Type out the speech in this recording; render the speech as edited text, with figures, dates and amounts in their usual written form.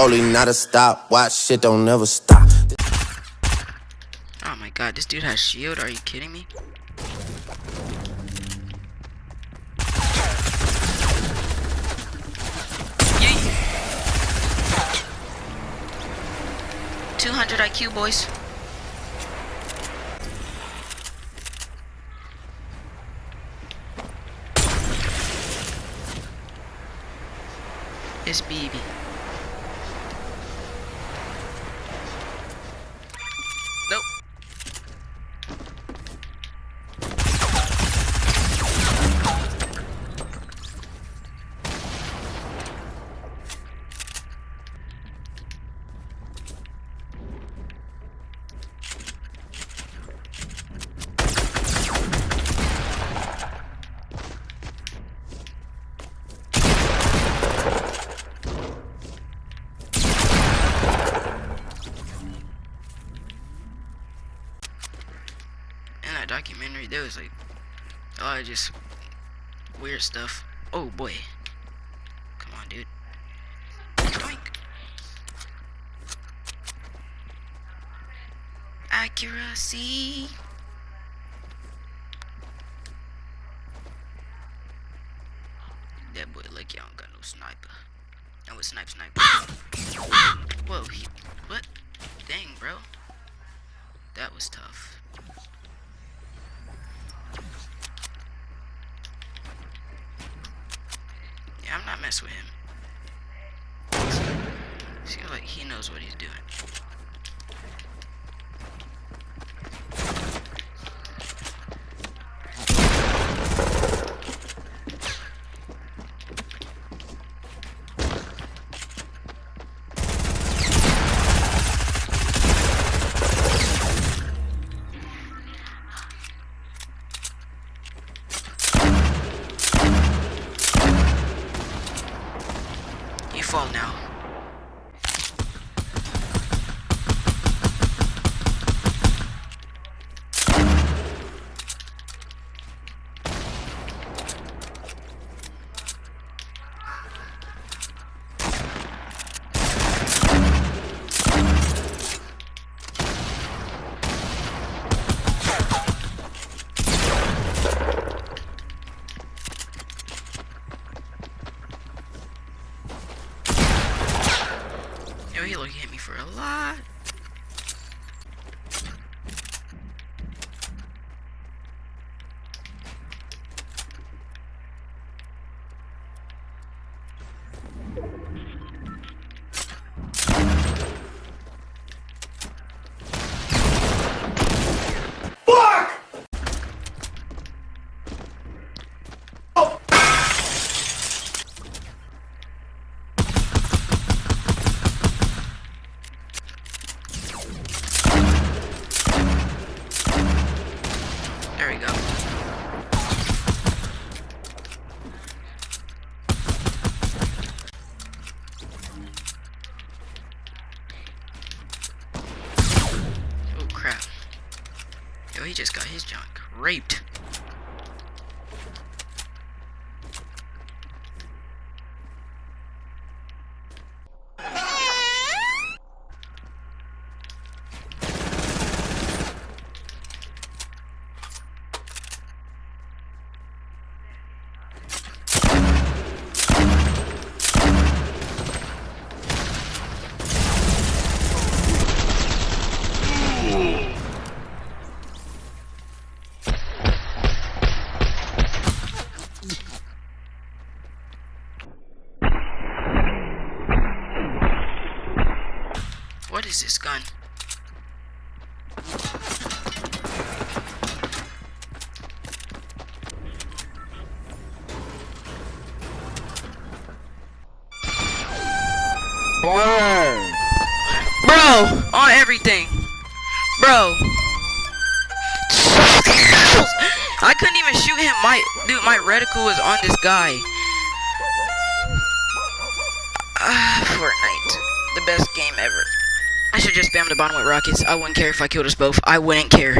rolling, not a stop. Watch shit don't never stop. Oh my god, this dude has shield. Are you kidding me? Yeah. 200 IQ, boys. It's BB. Nope. In that documentary, there was like a lot of just weird stuff. Oh boy. Come on, dude. Doink. Accuracy. That boy like y'all don't got no sniper. I was sniper. Whoa, what? Dang, bro. That was tough. Yeah, I'm not messing with him. Seems like he knows what he's doing. You fall now. Yo, he hit me for a lot. There we go. Oh crap. Yo, he just got his junk raped. What is this gun? Bro, on everything. Bro. I couldn't even shoot him. My reticle was on this guy. Fortnite. The best game ever. I should just spam the bottom with rockets. I wouldn't care if I killed us both. I wouldn't care.